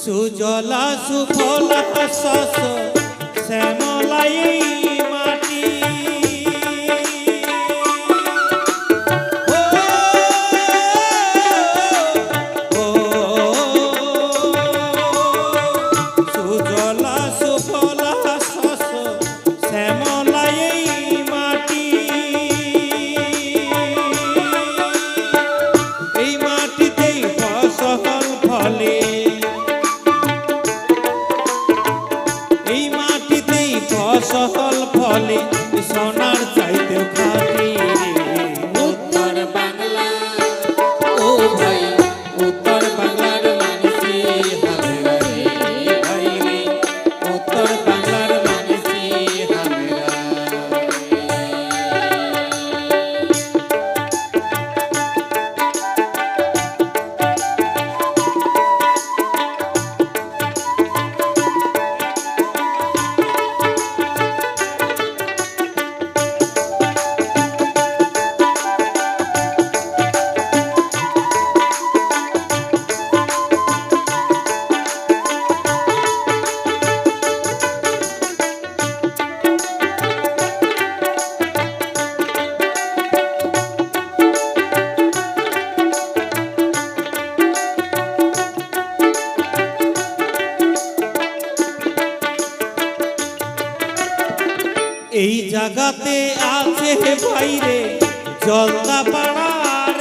সুজলা সুফলা শস্য শ্যামলাই মাটি সুজলা সুফলা শস্য শ্যামলাই মাটি এই মাটিতেই ফসল ফলে ফসল ফলে সোনার চাইতেও খাঁটি উত্তর বাংলা ও ভাই উত্তর বাংলার মানুষই হামেরা রে ভাই রে উত্তর বাংলার মানুষই হামেরা এই জায়গাতে আছে বাইরে জলদা পাড়ার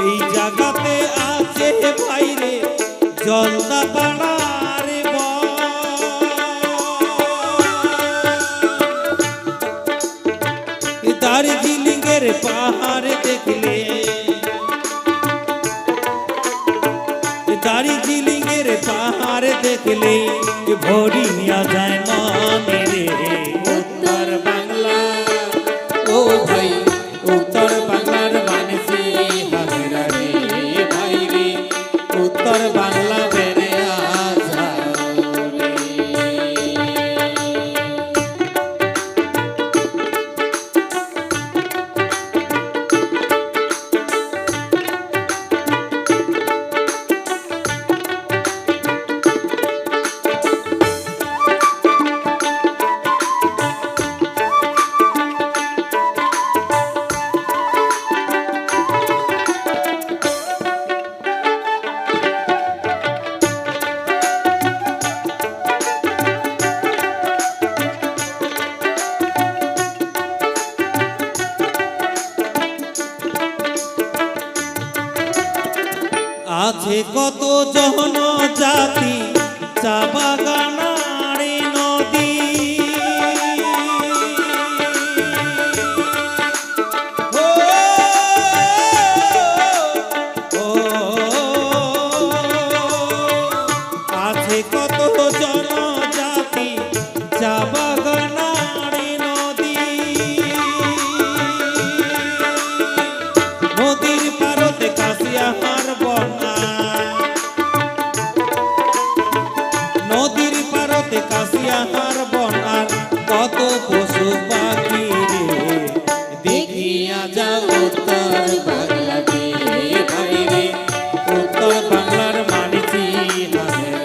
এই জায়গাতে আছে বাইরে জলদা পাড়ার দার্জিলিংয়ের পাহাড় দেখলে দার্জিলিংয়ের পাহাড় দেখলে ভরিয়া যায় মনে রে উত্তর বাংলা ও ভাই উত্তর বাংলার মানুষই হামেরা রে ভাই রে উত্তর বাংলা বেড়ে আসা আছে কত জনজাতি চা বাগানার নদী আছে কত জনজাতি চা বাগানারি নদী, নদীর পারতে কাশিয়াহার বন্যা, নদীর পারতে কাশিয়াহার বন্যার কত পশু পাখি রে দেখিয়া যাও উত্তর বাংলা রে ভাই রে, উত্তর বাংলার মানছি হাজেরা।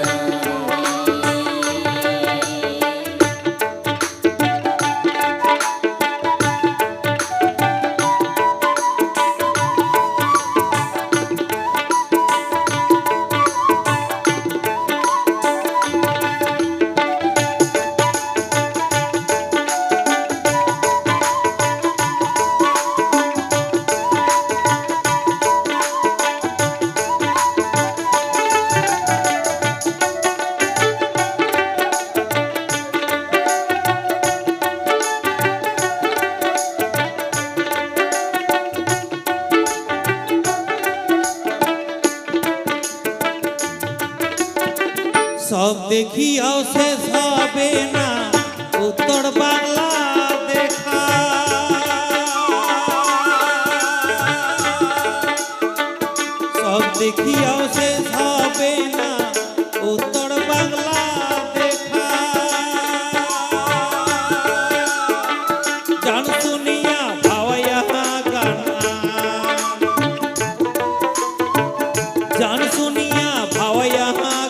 সব দেখিয়াও শেষ হবে না উত্তর বাংলা দেখা, সব দেখিয়াও শেষ হবে না উত্তর বাংলা দেখা। জান শুনিয়া ভাওয়াইয়া গানা, জান শুনিয়া ভাওয়াইয়া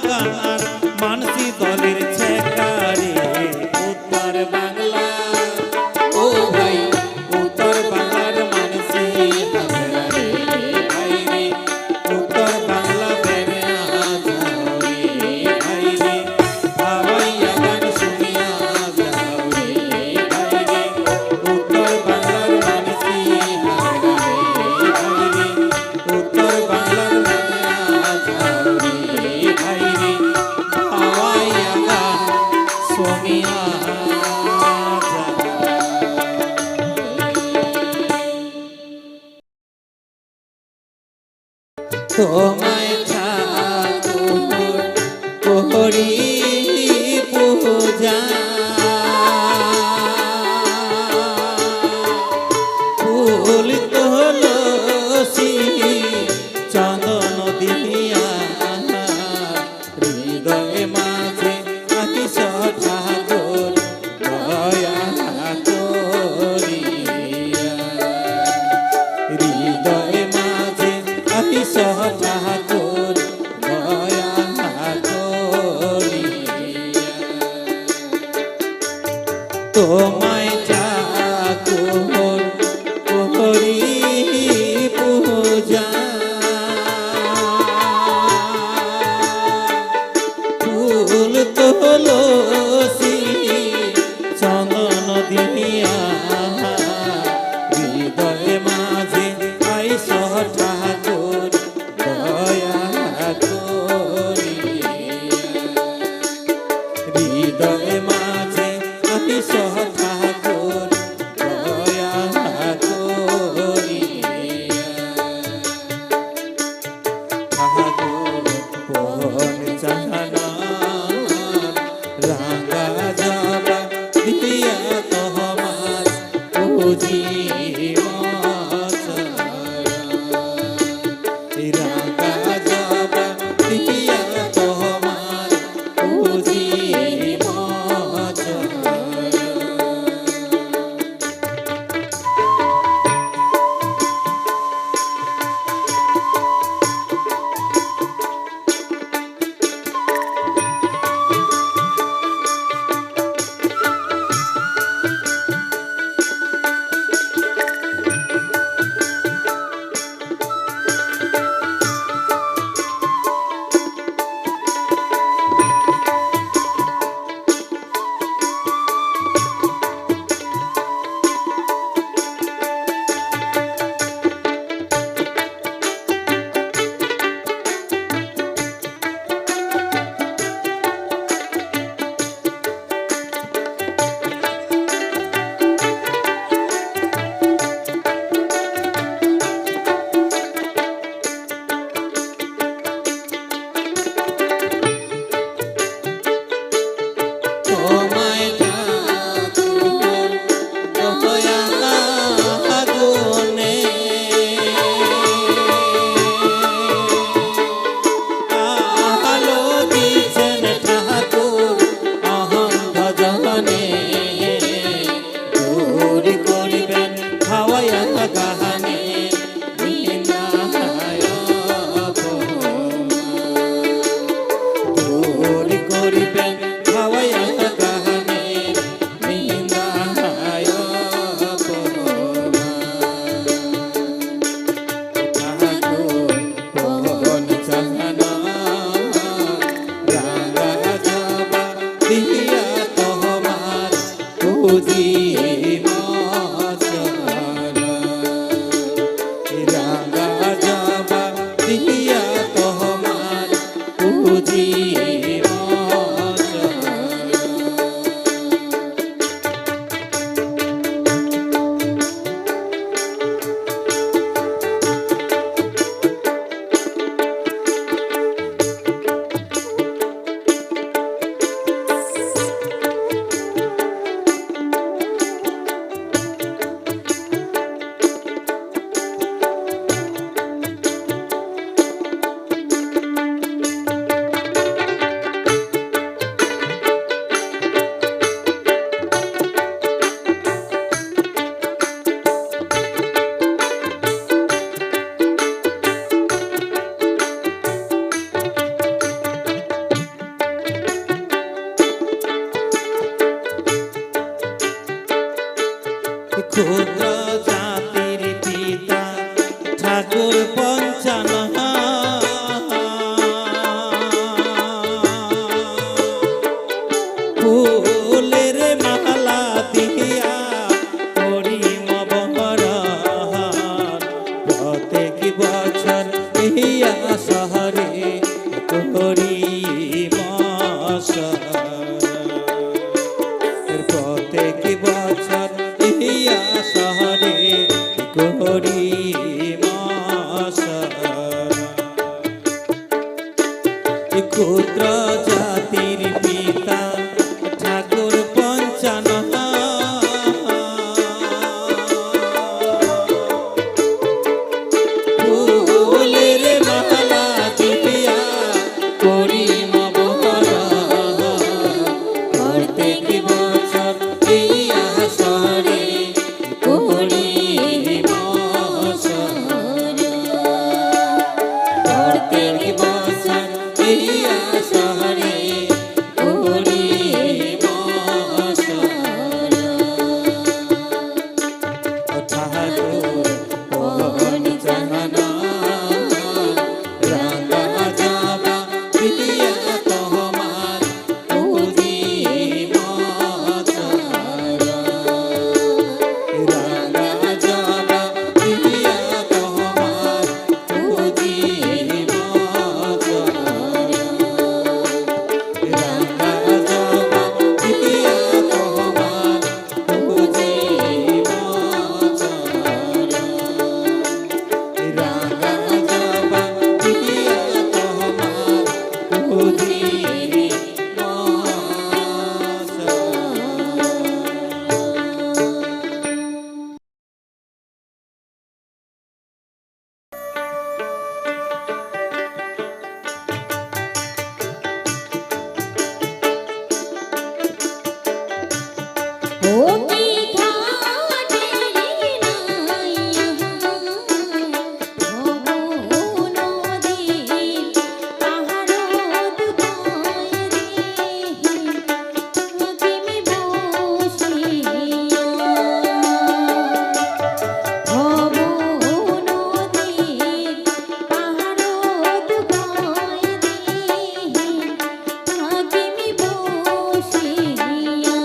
গানার মানসি দলের ছেকারে উত্তর বাংলা ও ভাই, উত্তর বাংলার মানছি হাজেরা রে ভাই রে, উত্তর বাংলা বেড়ে যাও রে ভাই রে, ভাওয়াইয়া গান শুনিয়া যাও রে ভাই রে, উত্তর বাংলার মানছি হাজেরা রে ভাই রে, উত্তর বাংলার বেড়ে যাও রে ভাই রে, ভাওয়াইয়া গান শুনিয়া তোমায় ঠাকুর করি পূজা, ফুল তুলসী চন্দন দিয়া হৃদয়ে মাঝে আহিস ঠাকুর দয়া করিয়া, হৃদয়ে মাঝে আহিস ঠাকুর দয়া করিয়া, তোমায় ঠাকুর করি পূজা, ফুল তুলসী চন্দন দিয়া হৃদয়ে মাঝে আইস ঠাকুর দয়া করিয়া, হৃদয়ে মাঝে আইস ঠাকুর দয়া করিয়া, ঠাকুর পন চাহনা রাঙা যাবা দিয়া তোমার পুজি রাঙা যাবা দিয়া তোমার পুজি বুঝি মশলা রাঙা জবা দিয়া তোমার বুঝি মশলা ক্ষুদ্র জাতির পিতা ঠাকুর পঞ্চানন ফুলের মালা দিয়া করিম বরণ প্রত্যেক বছর ইয়া শহরে করিম প্রত্যেক বছর ইয়া শহরে করিম ক্ষুদ্র জাতির পিতা ঠাকুর পঞ্চানন ফুলের মালা দিয়া করিম বরণ প্রত্যেক বছর ইয়া শহরে করিম প্রত্যেক বছর ইয়া শহরে করিম ঠাকুর পঞ্চানন রাঙা জবা দিয়া তোমার বুঝি রাঙা জবা দিয়া তোমার বুঝি রাঙা জবা দিয়া তোমার বুঝি রাঙা জবা দিয়া তোমার বুঝি ও কি ঘাটেরি নাইয়া ভব নদী পাহাড় দুপায় রে তুমি বসিয়া ভব নদী পাহাড় দুপায় রে তুমি বসিয়া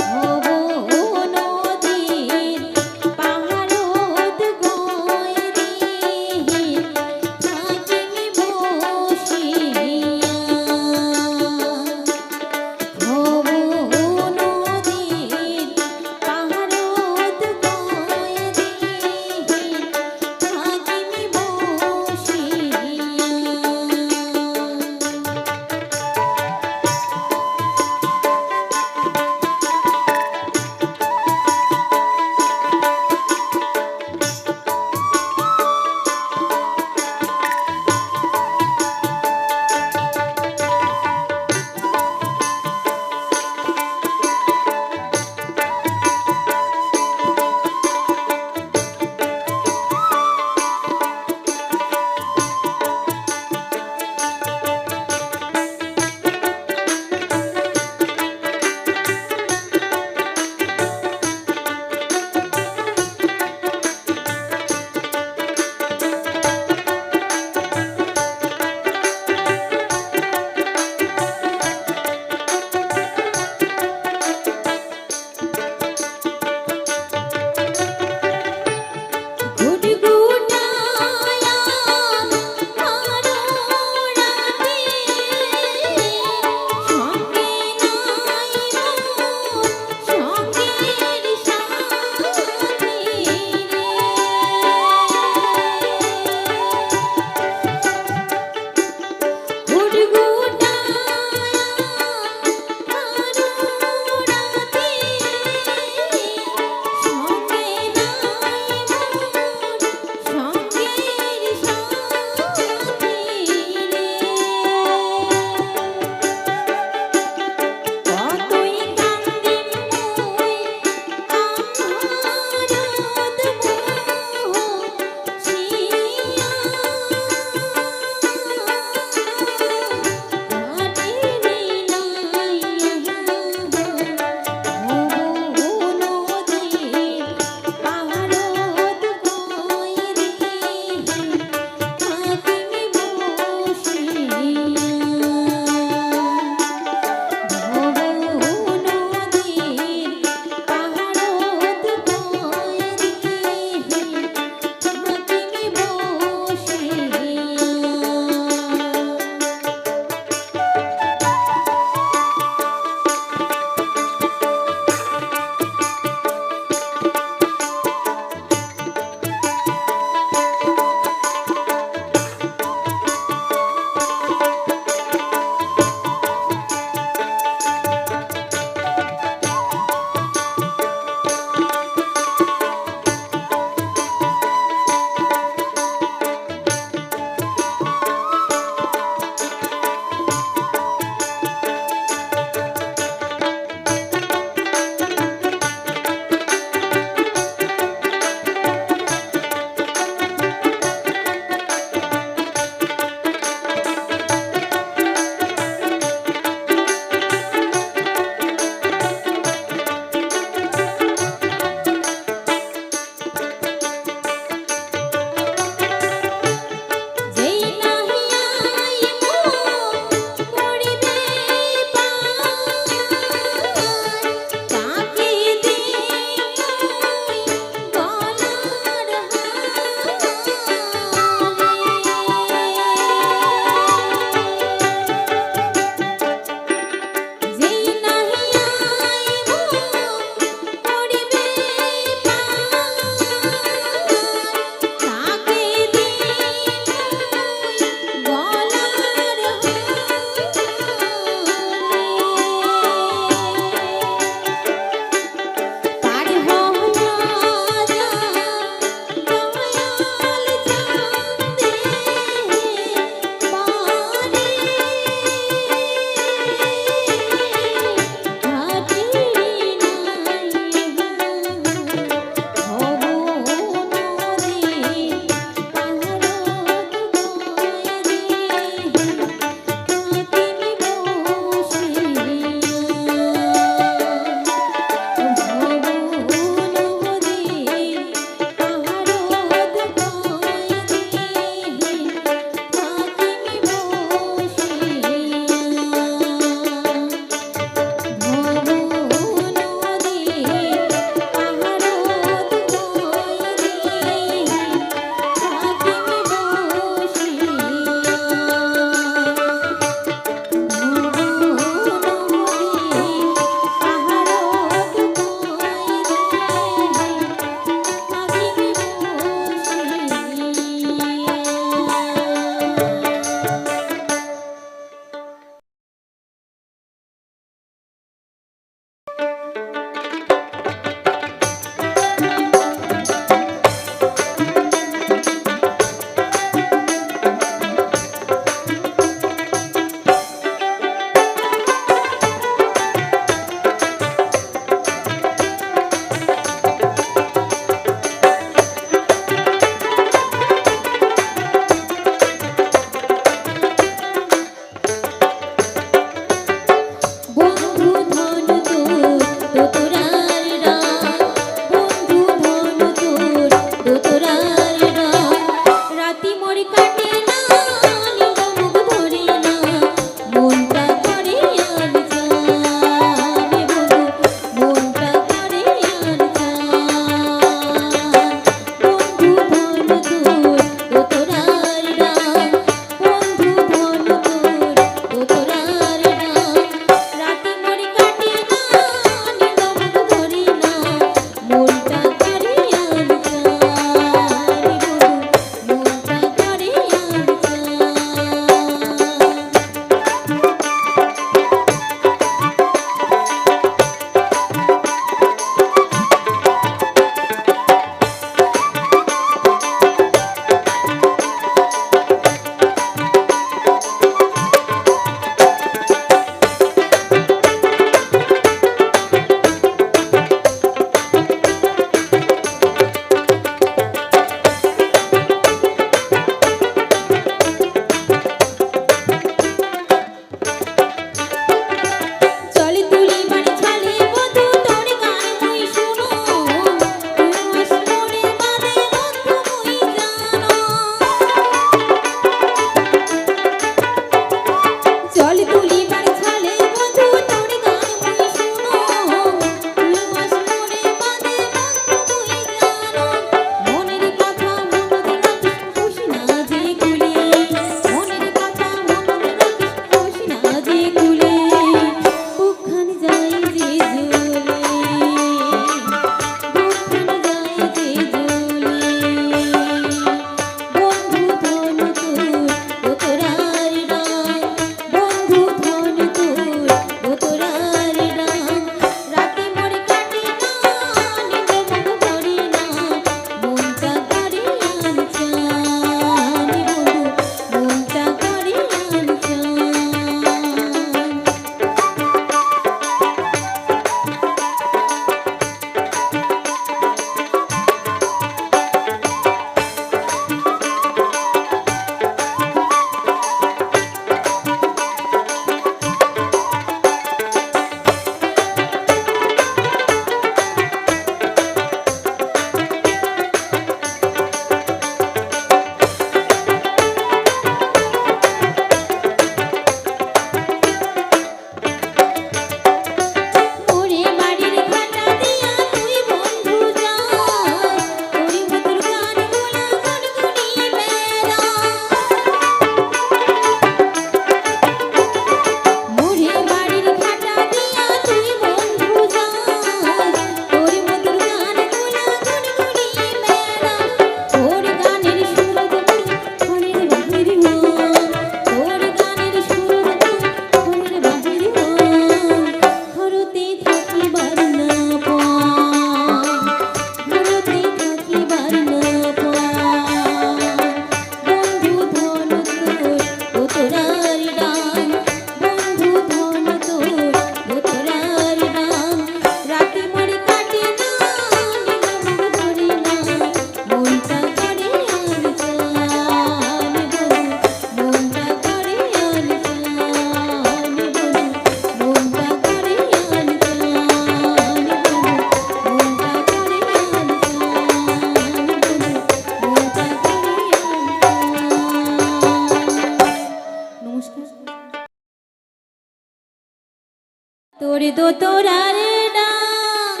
তোর দোতরার ডাক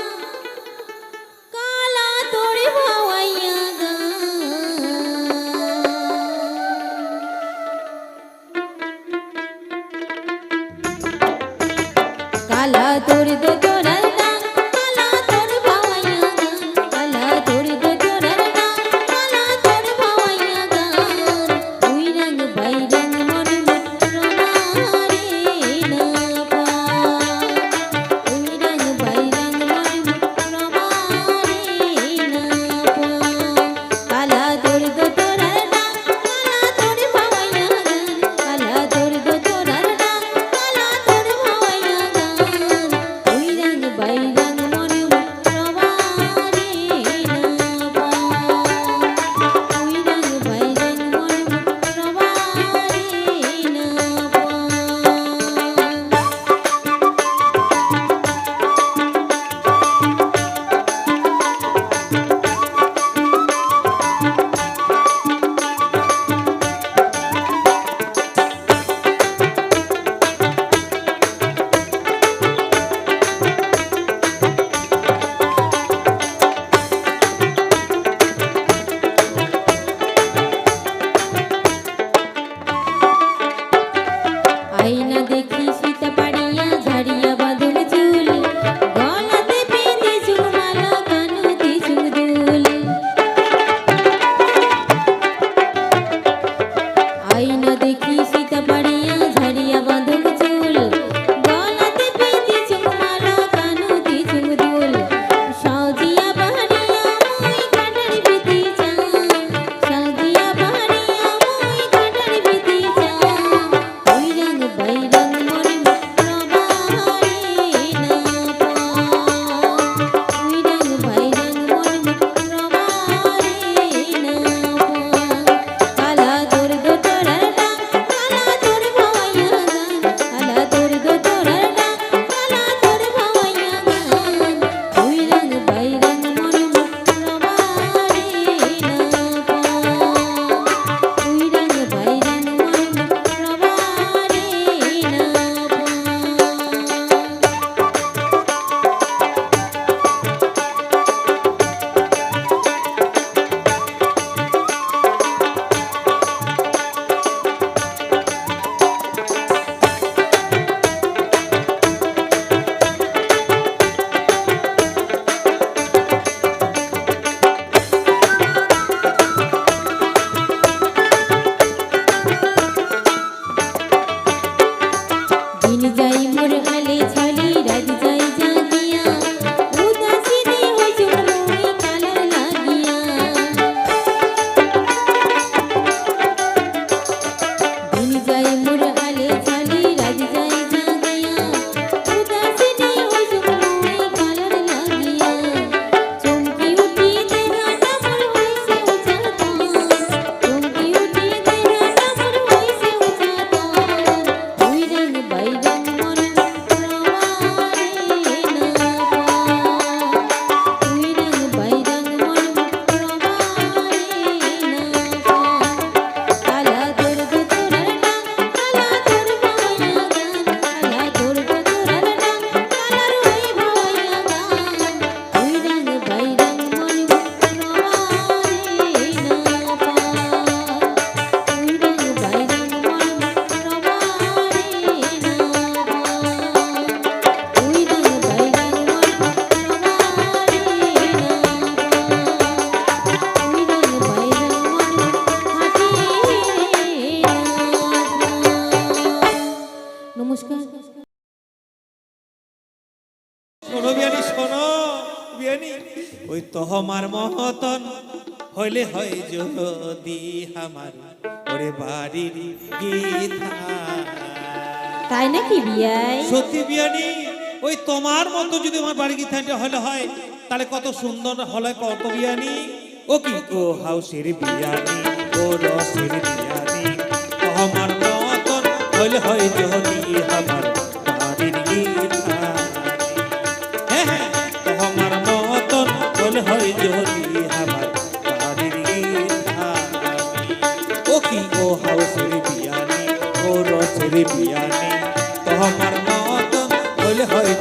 কালা তোর ভাওয়াইয়া কালা তোর দোতরার ডাক কালা তোর ভাওয়াইয়া কালা তোর দোতরার ডাক কালা তোর ভাওয়াইয়া ওই রং বাইরং মন মুত্রমারে না পা ওই রং বাইরং মন মুত্রমারে না পা কালা তোর দোতরার ডাক কালা তোর ভাওয়াইয়া কালা তোর দোতরার ডাক কালা তোর ভাওয়াইয়া ওই রং বাইরং মন মুত্রমারে না পা ওই রং বাইরং মন মুত্রমারে না পা আয়না দেখি সীতা পাড়িয়া ঝাড়িয়া বাঁধুল চুল গলাতে বেঁধে চুমালা কানুতে চুদুল আয়না দেখি সীতা পাড়িয়া ঝাড়িয়া বাঁধুল চুল গলাতে বেঁধে চুমালা কানুতে চুদুল সাজিয়া বাহারিয়া মই কাটার বিধি চা সাজিয়া বাহারিয়া মই কাটার বিধি চা ওই রং বাইরং মন মুত্রমারে না পা ওই রং বাইরং মন মুত্রমারে না পা কালা তোর দোতরার ডাক কালা তোর ভাওয়াইয়া কালা তোর দোতরার ডাক কালা তোর ভাওয়াইয়া ওই রং বাইরং মন মুত্রমারে না পা ওই রং বাইরং মন মুত্রমারে না দিন যাই মোর আলে ছলি রাত যাই জাগিয়া উদাসী দেহ চুমুই কালার লাগিয়া দিন যাই মোর আলে ছলি রাত যাই জাগিয়া উদাসী দেহ চুমুই কালার লাগিয়া চমকি উঠি দেহাটা মোর হইছে উচাতন চমকি উঠি দেহাটা মোর হইছে উচাতন ওই রং বাইরং মন মুত্রমারে না পা ওই রং বাইরং মন মুত্রমারে না পা কালা তোর দোতরার ডাক কালা তোর ভাওয়াইয়া কালা তোর দোতরার ডাক কালার ওই ভাওয়াইয়া ওই রং বাইরং মন মুত্রমারে না পা ওই রং বাইরং মন মুত্রমারে না পা ওই রং বাইরং মন মুত্রমারে না পা ওই রং বাইরং মন হাটে নমস্কার। শোনো বিয়ানি শোনো বিয়ানি ওই তহমার মহতন হইলে হয় যদি আমার ওরে বাড়ির গীতা তাই নাকি বিয়াই সত্যি বিয়ানি ওই তোমার মতো যদি আমার বাড়ির গীতাটা হলে হয় তাহলে কত সুন্দর হলে কত বিয়ানি ও কি ও হাউসের বিয়ানি ও রসের বিয়ানি তহমার মতন হইলে হয় যদি আমার বাড়ির গীতা হ্যাঁ হ্যাঁ তহমার মতন হলে হয় যদি আমার বাড়ির গীতা ও কি ও হাউসের বিয়ানি ও রসের বিয়ানি তহমার মতন হইলে হয়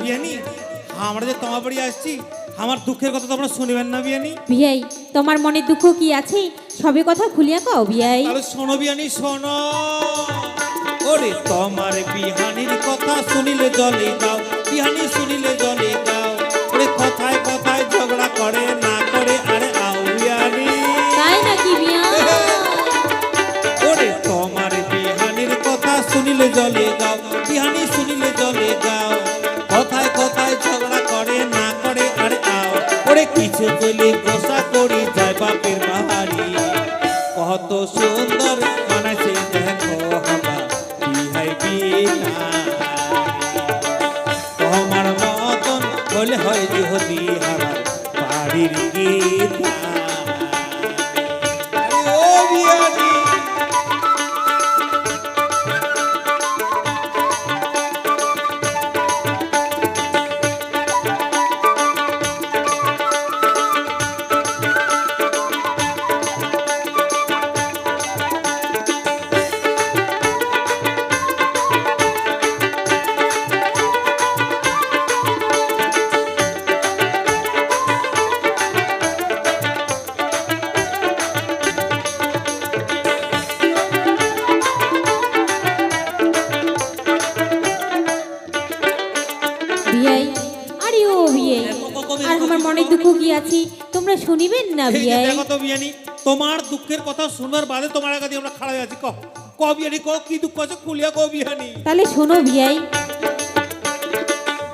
বিয়ানি আমরা যে তোমার বাড়ি আসছি আমার দুঃখের কথা তোমরা শুনবেন না বিয়ানি? বিয়াই তোমার মনে দুঃখ কি আছে সবে কথা খুলিয়া কও বিয়াই। তাহলে শোনো বিয়ানি শোনো। ওরে তোমার বিহানির কথা শুনিলে জলে গাও, বিহানি শুনিলে জলে গাও। ওরে কথায় কথায় ঝগড়া করে না করে আরে আও বিয়ানি। তাই নাকি বিয়া? ওরে তোমার বিহানির কথা শুনিলে জলে গাও, বিহানি শুনিলে জলে গাও। কথায় কথায় ঝগড়া করে না করে আরে আও। ওরে কিছু কইলে গোসা করি যায় বাপের বাহারি। কত সুন্দর মানাছে দেখো হাবা বিহাই বিহারি। তোমার মতন হলে হয় যদি হাবার বাড়ির গীত। ও বিহারি বিয়াই আরে ও বিয়াই আর আমার মনে দুঃখ কি আছে তোমরা শুনিবেন না এই যে বিয়াই? দেখো তো বিয়ানি তোমার দুঃখের কথা শুনবার বাদে তোমার আগে আমরা খাড়া হয়ে আছি। ক ক বিয়ানি ক কি দুঃখ আছে খুলিয়া ক বিয়ানি। তাহলে শোনো বিয়াই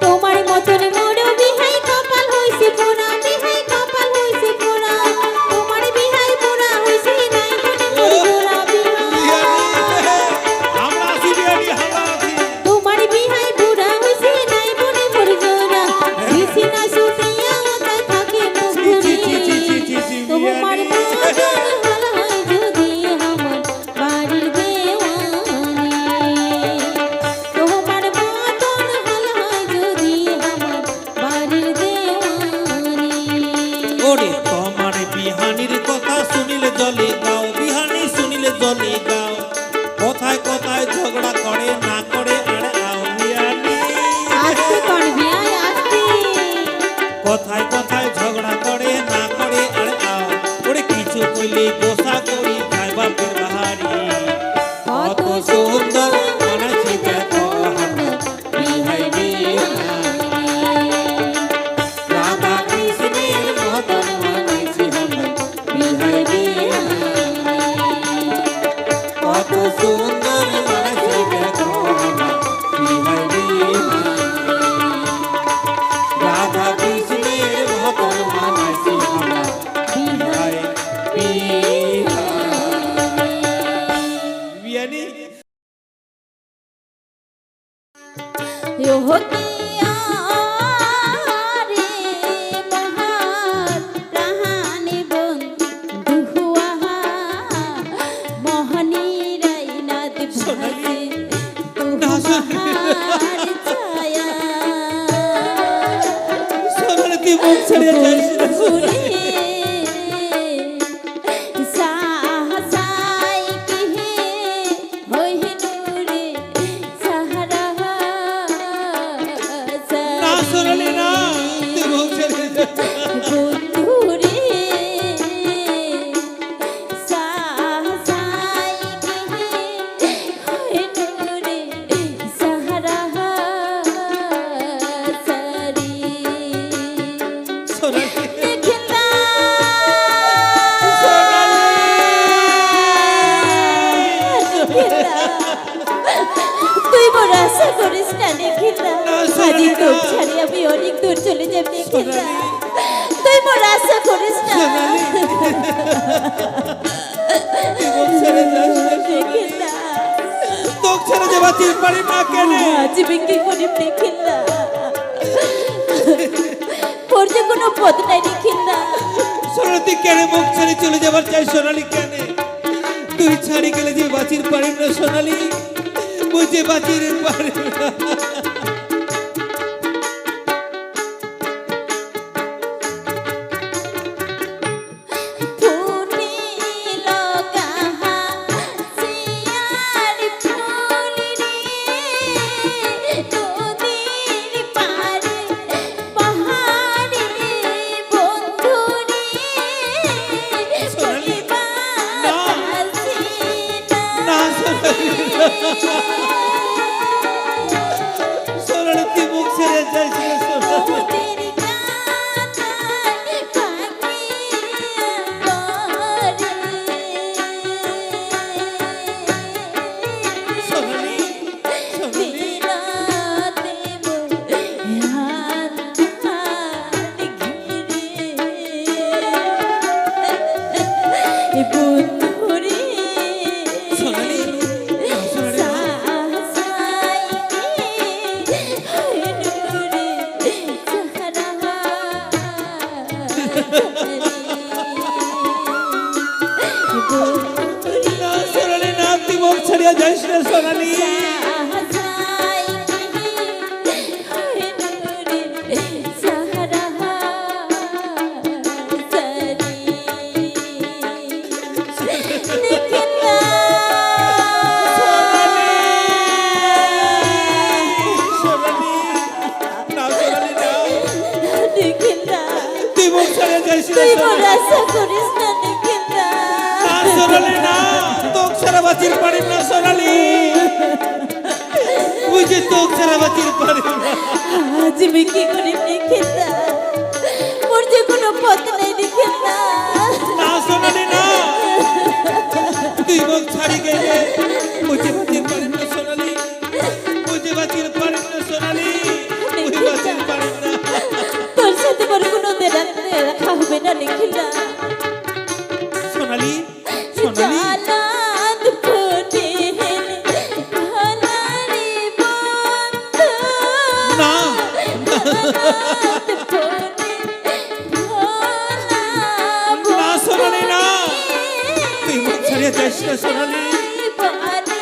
তোমার মতন মোর বিহাই কপাল হইছে পোড়া, বিহাই কপাল হইছে পোড়া। তোমার বিহাই পোড়া হইছে নাই মনে মোর জোড়া বিহাই। আমরা আছি বিয়ানি আমরা আছি। তোমার বিহাই পোড়া হইছে নাই মনে মোর জোড়া। বিছিনা সুতিয়া ওতায় থাকে মুখ ছি, ছি, ছি, ছি, ছি, ছি, ছি, তোমার বিয়ানি। মতন হল হয় যদি আমার বাড়ির দেওয়ানি। তোমার মতন হল হয় যদি আমার বাড়ির দেওয়ানি। ওরে তোমার বিহানির কথা শুনিলে জলে গাও, বিহানি শুনিলে জলে গাও। কথায় কথায় ঝগড়া করে না করে আরে আও বিয়ানি। আস্তে কর বিয়াই আস্তে। কথায় কথায় ঝগড়া করে না করে আরে আও। ওরে কিছু কইলে গোসা করি যায় বাপের বাহারি। কত সুন্দর মানাছি দেখো আমরা বিহাই বিহারি। রাধা কৃষ্ণের মতন মানাছি আমরা বিহাই বিহারি। কত সুন্দর মানাছি দেখো আমরা বিহাই বিহারি। রাধা কৃষ্ণের মতন মানাছি আমরা বিহাই বিহারি। বিয়ানি রোহতিয়া রে মহান প্রাণে বন্ধু আহা মোহনী রাইনাদ ভাসে তোমার ছায়া। সোনালি তুই মুখ ছেড়ে যাইস না। ঘুরে সাহসাই কিহে হইহে নূরে সাহারা না সোনালি না তুই মুখ ছেড়ে যাইস না। বন্ধুরে সাহসাই কিহে হইহে নূরে সাহারা সারি। সোনালি দেখলা তুই বড় আশা করিস না দেখিলা। আজ তোর ছাড়ি আমি অনেক দূর চলে যাব দেখিলা। তুই বড় আশা করিস না তুই মুখ ছেড়ে যাস না। দেখিলা। তোকে ছেড়ে যে বাঁচির পারি না কেনে? আজ বিক্রি করে দেখিলা তোর যে কোনো পথ নাই দেখিলা। সোনালি তুই কেনে মুখ ছেড়ে চলে যাবার চাই সোনালি কেনে? তুই ছাড়ি গেলে যে বাঁচির পারি না সোনালি, বুঝে বাঁচির পারি না। ফুটিল কাহা সিয়ার ফুল রে নদীর পার যাইস রে সোনালি সোনালি না সোনালি না তুই মুখ ছেড়ে যাইস রে সোনালি না সোনালি না তোক ছাড়া বাঁচির পারি না সোনালি বুঝি তোক ছাড়া বাঁচির পারি না আজ আমি কি করে নিখিতা মোর যে কোনো পথ নাই নিখিতা না সোনালি না তুই মুখ ছাড়ি গেলে বুঝি বাঁচির পারি না সোনালি বুঝি বাঁচির পারি না সোনালি বুঝি বাঁচির পারি না তোর সাথে মোর কোনো দেখা হবে না নিখিতা সোনালি সোনালি জালাদ ফুটে ভালারে বন্ধু না জালাদ ফুটে ভালা না সোনালি না তুই মুখ ছাড়িয়ে যাইস না সোনালি বলে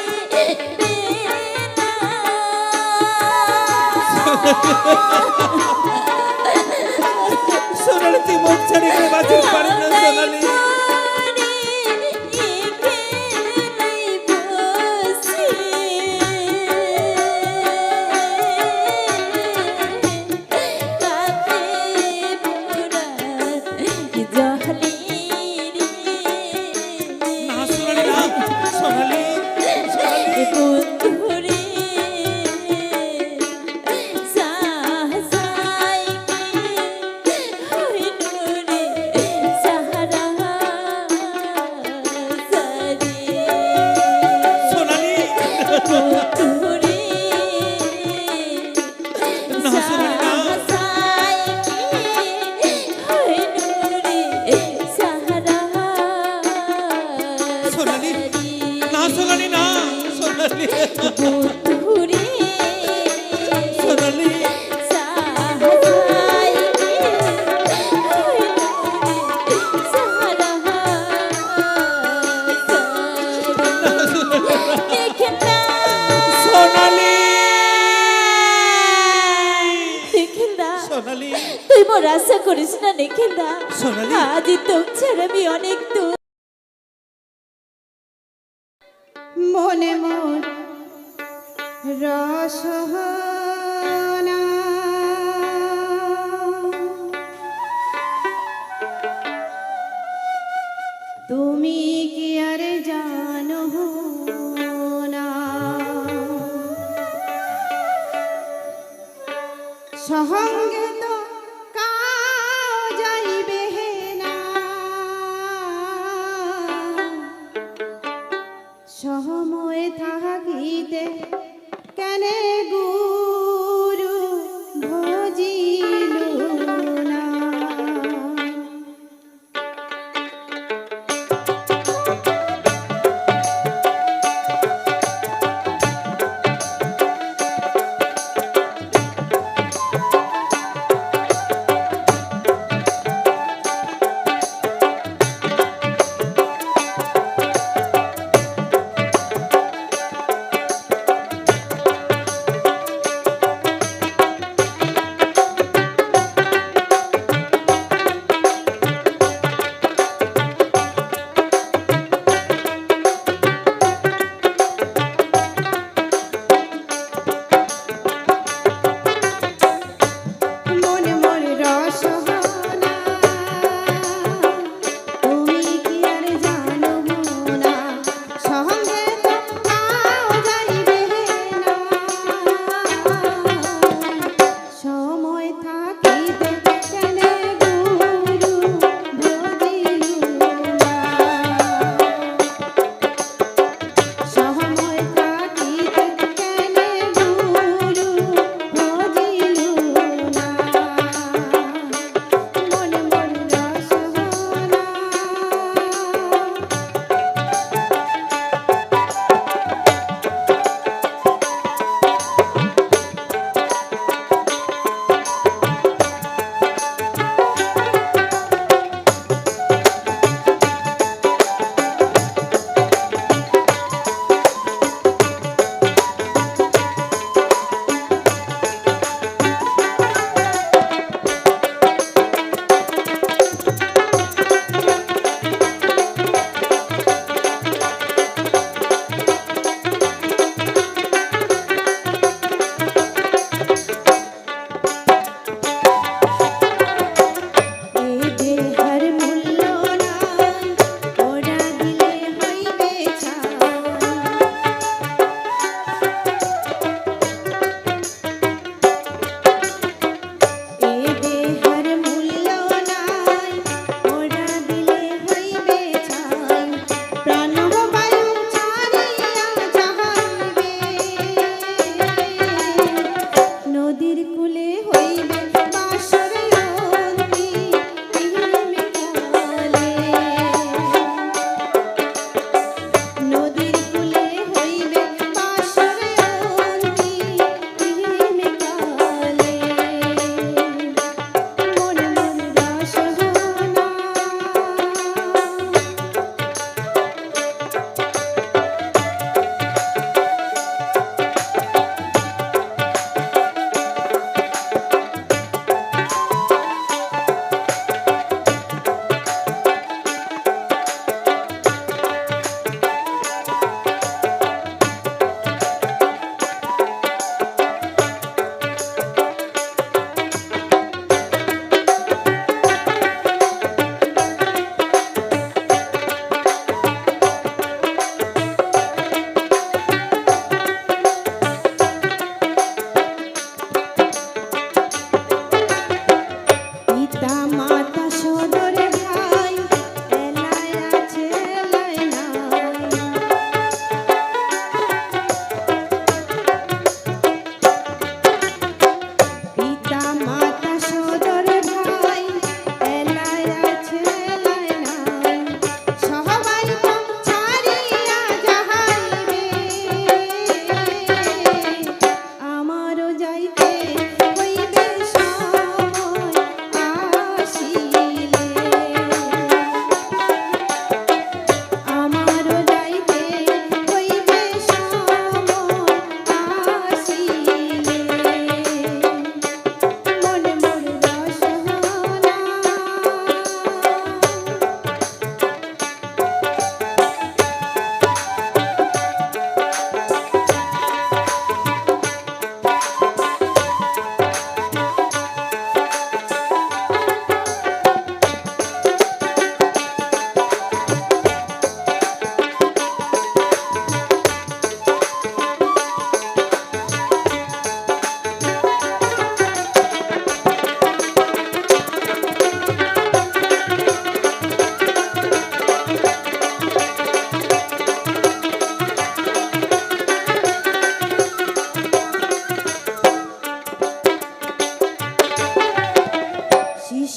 সোনালি তুই মুখ ছাড়িয়ে বাঁচির পারি না সোনালি না সোনালি না সোনালি সোনালি সোনালি না সোনালি না সোনালি না সোনালি না সোনালি সোনালি সোনালি সোনালি তুই মোর আশা করিস না নিখিতা সোনালি আজই তোর ছেড়ে আমি অনেক দূর মনে মোর রসনা তুমি কি আর জানো না সঙ্গে তো কাও যাইবে না সময় থাকিতে কেনে গু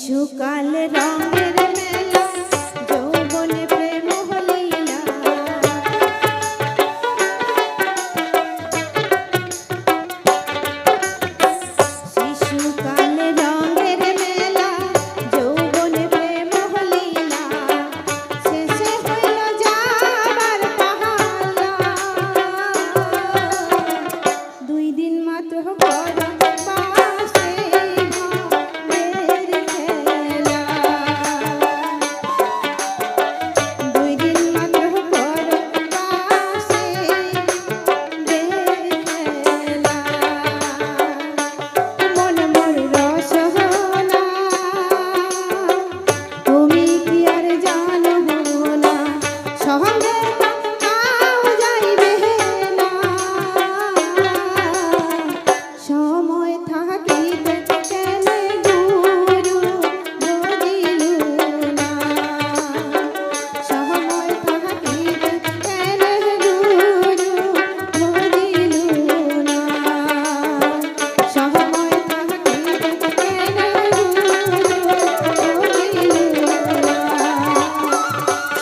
শিশুকাল রঙের মেলা যৌবনে প্রেম হলীলা শিশুকাল রঙের মেলা যৌবনে প্রেম হলীলা শেষে হইল যাবার পাহালা 2 দিন মাত্র ঘর পাশে ঘরের খেলা 2 দিন মাত্র ঘর পাশে ঘরের খেলা মন মোর রসহনা তুমি কি আর জানো না সঙ্গে কাউ যাইবে না সময় থাকিতে কেন গুরু বুঝিলু না সময় থাকিতে কেন গুরু বুঝিলু না সময় থাকিতে কেন গুরু বুঝিলু না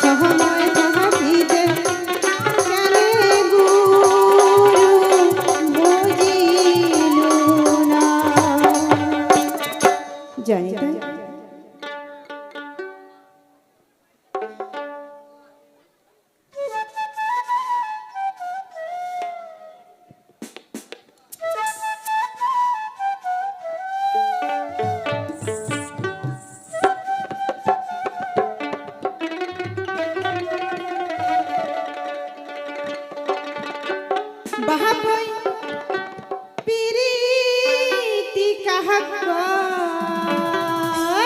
সময় থাকিতে কেন গুরু বুঝিলু না জানি তাই বাহাবই পিরিতি কাহাক কয়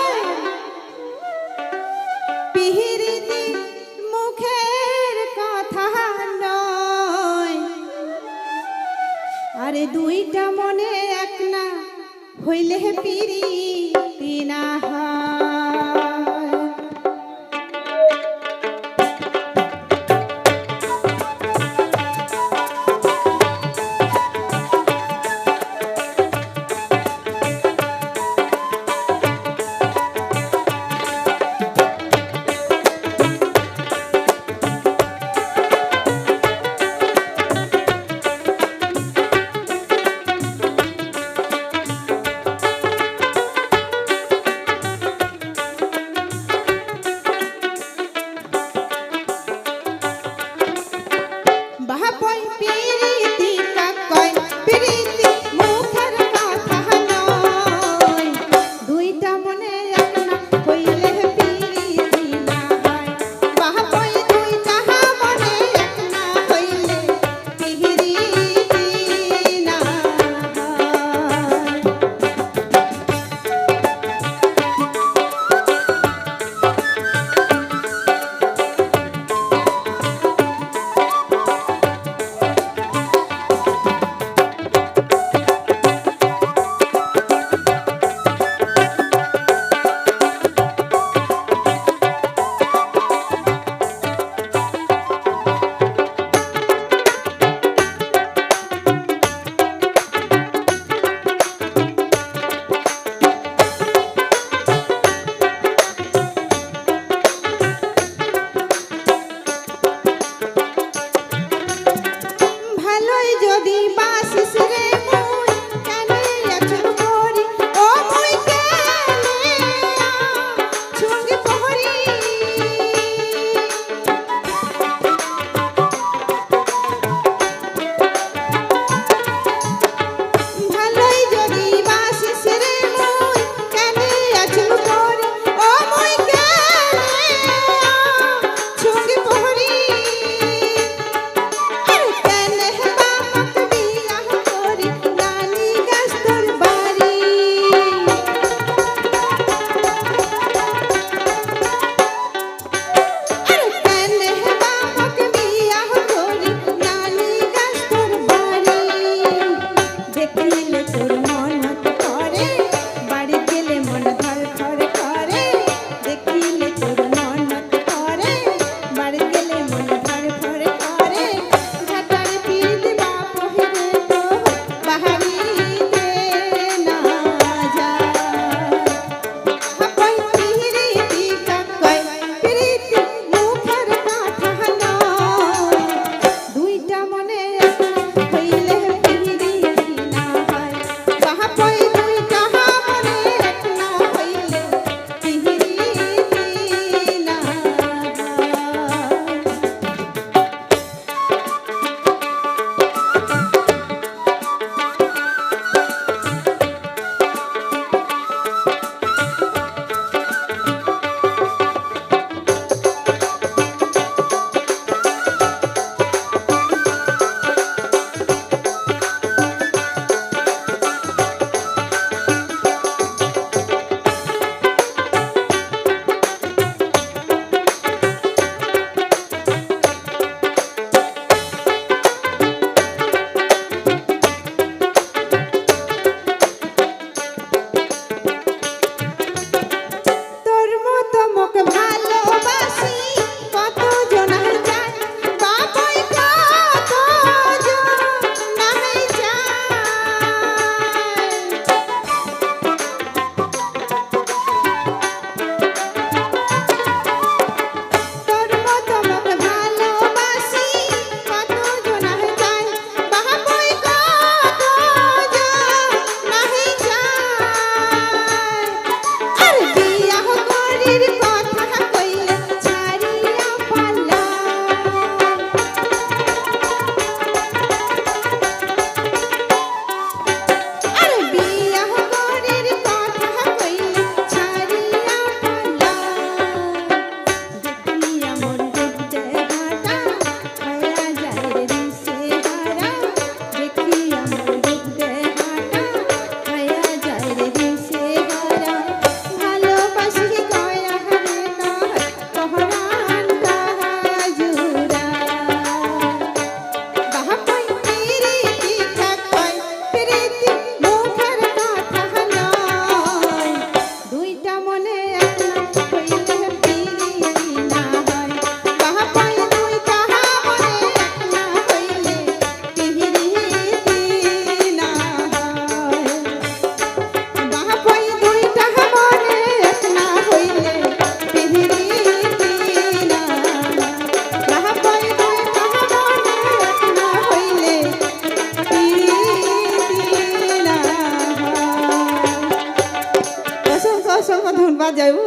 বাজাবো